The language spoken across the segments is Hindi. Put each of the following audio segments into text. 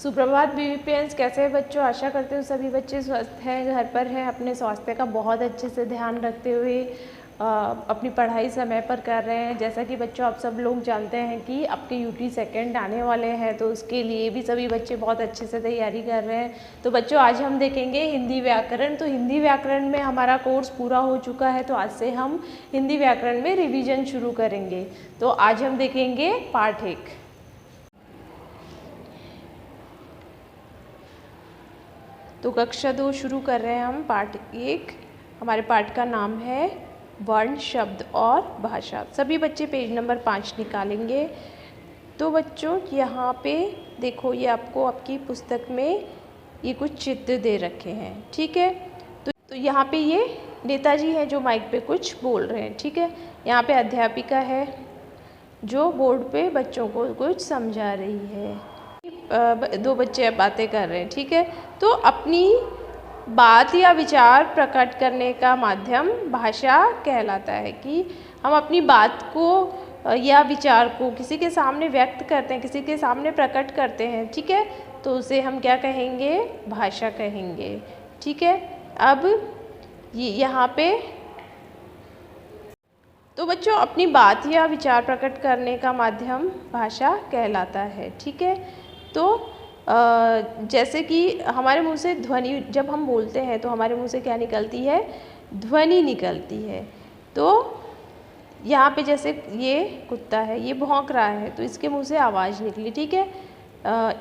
सुप्रभात बीवीपीएंस, कैसे हैं बच्चों। आशा करते हो सभी बच्चे स्वस्थ हैं, घर पर हैं, अपने स्वास्थ्य का बहुत अच्छे से ध्यान रखते हुए अपनी पढ़ाई समय पर कर रहे हैं। जैसा कि बच्चों आप सब लोग जानते हैं कि आपके यूटी सेकंड आने वाले हैं, तो उसके लिए भी सभी बच्चे बहुत अच्छे से तैयारी कर रहे हैं। तो बच्चों आज हम देखेंगे हिंदी व्याकरण। तो हिंदी व्याकरण में हमारा कोर्स पूरा हो चुका है, तो आज से हम हिंदी व्याकरण में रिविजन शुरू करेंगे। तो आज हम देखेंगे पाठ 1। तो कक्षा 2 शुरू कर रहे हैं हम पाठ 1। हमारे पाठ का नाम है वर्ण, शब्द और भाषा। सभी बच्चे पेज नंबर 5 निकालेंगे। तो बच्चों यहाँ पे देखो, ये आपको आपकी पुस्तक में ये कुछ चित्र दे रखे हैं, ठीक है। तो यहाँ पे ये नेताजी हैं जो माइक पे कुछ बोल रहे हैं, ठीक है। यहाँ पे अध्यापिका है जो बोर्ड पे बच्चों को कुछ समझा रही है। दो बच्चे बातें कर रहे हैं, ठीक है। तो अपनी बात या विचार प्रकट करने का माध्यम भाषा कहलाता है कि हम अपनी बात को या विचार को किसी के सामने व्यक्त करते हैं, किसी के सामने प्रकट करते हैं, ठीक है। तो उसे हम क्या कहेंगे? भाषा कहेंगे, ठीक है। अब यहाँ पे तो बच्चों अपनी बात या विचार प्रकट करने का माध्यम भाषा कहलाता है, ठीक है। तो जैसे कि हमारे मुंह से ध्वनि, जब हम बोलते हैं तो हमारे मुंह से क्या निकलती है? ध्वनि निकलती है। तो यहाँ पे जैसे ये कुत्ता है, ये भौंक रहा है, तो इसके मुंह से आवाज़ निकली, ठीक है।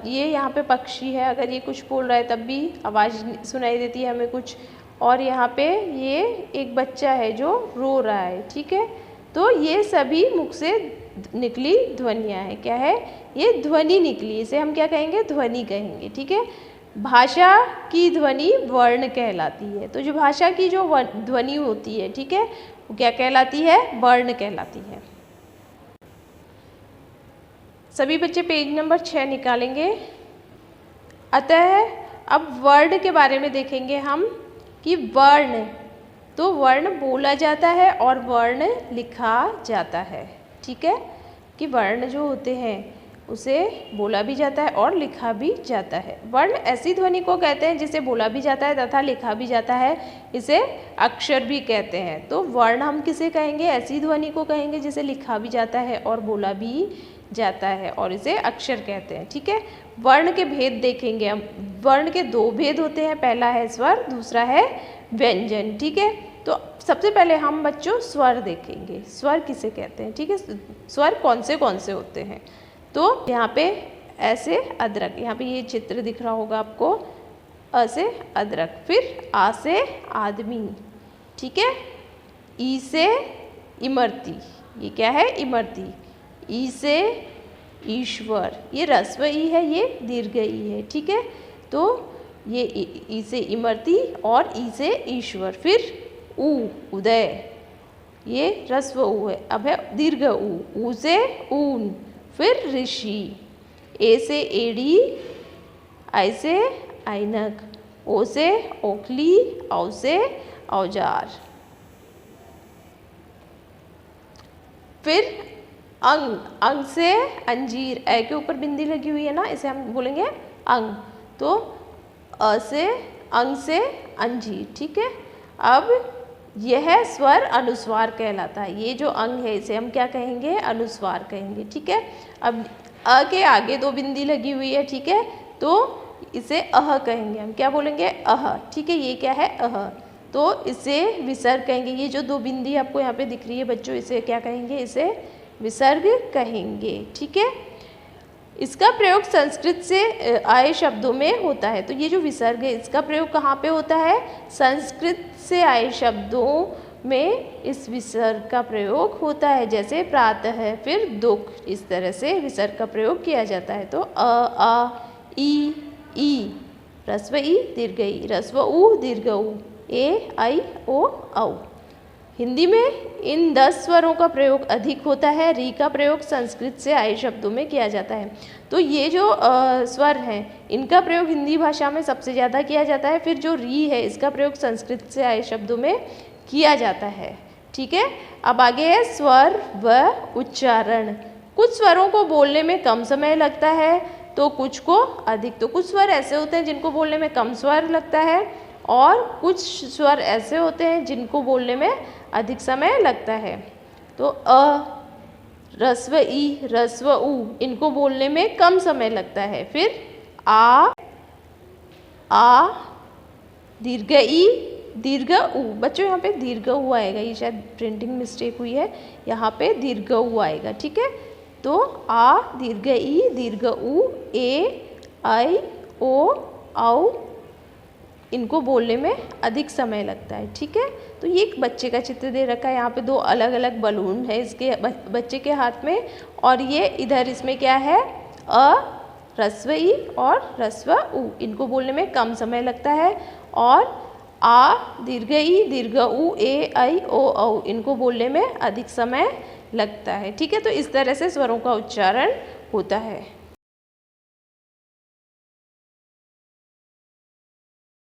ये यहाँ पे पक्षी है, अगर ये कुछ बोल रहा है तब भी आवाज़ सुनाई देती है हमें कुछ। और यहाँ पे ये एक बच्चा है जो रो रहा है, ठीक है। तो ये सभी मुख से निकली ध्वनियाँ हैं। क्या है? ये ध्वनि निकली, इसे हम क्या कहेंगे? ध्वनि कहेंगे, ठीक है। भाषा की ध्वनि वर्ण कहलाती है। तो जो भाषा की जो ध्वनि होती है, ठीक है, वो क्या कहलाती है? वर्ण कहलाती है। सभी बच्चे पेज नंबर 6 निकालेंगे। अतः अब वर्ण के बारे में देखेंगे हम कि वर्ण, तो वर्ण बोला जाता है और वर्ण लिखा जाता है, ठीक है। कि वर्ण जो होते हैं उसे बोला भी जाता है और लिखा भी जाता है। वर्ण ऐसी ध्वनि को कहते हैं जिसे बोला भी जाता है तथा लिखा भी जाता है, इसे अक्षर भी कहते हैं। तो वर्ण हम किसे कहेंगे? ऐसी ध्वनि को कहेंगे जिसे लिखा भी जाता है और बोला भी जाता है, और इसे अक्षर कहते हैं, ठीक है। वर्ण के भेद देखेंगे हम। वर्ण के 2 भेद होते हैं, पहला है स्वर, दूसरा है व्यंजन, ठीक है। तो सबसे पहले हम बच्चों स्वर देखेंगे। स्वर किसे कहते हैं, ठीक है। स्वर कौन से होते हैं? तो यहाँ पे ऐसे अदरक, यहाँ पे ये चित्र दिख रहा होगा आपको, अ से अदरक, फिर आ से आदमी, ठीक है। ई से इमरती, ये क्या है? इमरती। ई से ईश्वर, ये ह्रस्व ई है, ये दीर्घ ई है, ठीक है। तो ये ई से इमरती और ई से ईश्वर। फिर ऊ, उदय, ये ह्रस्व ऊ है, अब है दीर्घ ऊ से ऊन। फिर ऋषि, ए से एड़ी, आई से ऐनक, ओ से ओखली, औ से औजार। फिर अंग, अंग से अंजीर, ए के ऊपर बिंदी लगी हुई है ना, इसे हम बोलेंगे अंग। तो अ से अंग से अंजीर, ठीक है। अब यह स्वर अनुस्वार कहलाता है। ये जो अंग है इसे हम क्या कहेंगे? अनुस्वार कहेंगे, ठीक है। अब अ के आगे 2 बिंदी लगी हुई है, ठीक है, तो इसे अह कहेंगे हम। क्या बोलेंगे? अह, ठीक है। ये क्या है? अह। तो इसे विसर्ग कहेंगे। ये जो 2 बिंदी आपको यहाँ पे दिख रही है बच्चों, इसे क्या कहेंगे? इसे विसर्ग कहेंगे, ठीक है। इसका प्रयोग संस्कृत से आए शब्दों में होता है। तो ये जो विसर्ग है इसका प्रयोग कहाँ पे होता है? संस्कृत से आए शब्दों में इस विसर्ग का प्रयोग होता है। जैसे प्रातः है, फिर दुख, इस तरह से विसर्ग का प्रयोग किया जाता है। तो अ, आ, ई, ह्रस्व ई, दीर्घ ई, ह्रस्व ऊ, दीर्घ ऊ, ए, आई, ओ, औ। हिंदी में इन 10 स्वरों का प्रयोग अधिक होता है। री का प्रयोग संस्कृत से आए शब्दों में किया जाता है। तो ये जो स्वर हैं इनका प्रयोग हिंदी भाषा में सबसे ज़्यादा किया जाता है। फिर जो री है इसका प्रयोग संस्कृत से आए शब्दों में किया जाता है, ठीक है। अब आगे है स्वर व उच्चारण। कुछ स्वरों को बोलने में कम समय लगता है तो कुछ को अधिक। तो कुछ स्वर ऐसे होते हैं जिनको बोलने में कम स्वर लगता है और कुछ स्वर ऐसे होते हैं जिनको बोलने में अधिक समय लगता है। तो अ, ह्रस्व ई, ह्रस्व उ, इनको बोलने में कम समय लगता है। फिर आ, दीर्घ ई, दीर्घ उ। बच्चों यहाँ पे दीर्घ उ आएगा, ये शायद प्रिंटिंग मिस्टेक हुई है, यहाँ पे दीर्घ उ आएगा, ठीक है। तो आ, दीर्घ ई, दीर्घ उ, ए, ऐ, ओ, औ, इनको बोलने में अधिक समय लगता है, ठीक है। तो ये एक बच्चे का चित्र दे रखा है, यहाँ पे दो अलग अलग बलून है इसके बच्चे के हाथ में, और ये इधर इसमें क्या है, अ, ह्रस्व ई और ह्रस्व उ, इनको बोलने में कम समय लगता है। और आ, दीर्घ ई, दीर्घ उ, ए, ऐ, ओ, औ, इनको बोलने में अधिक समय लगता है, ठीक है। तो इस तरह से स्वरों का उच्चारण होता है।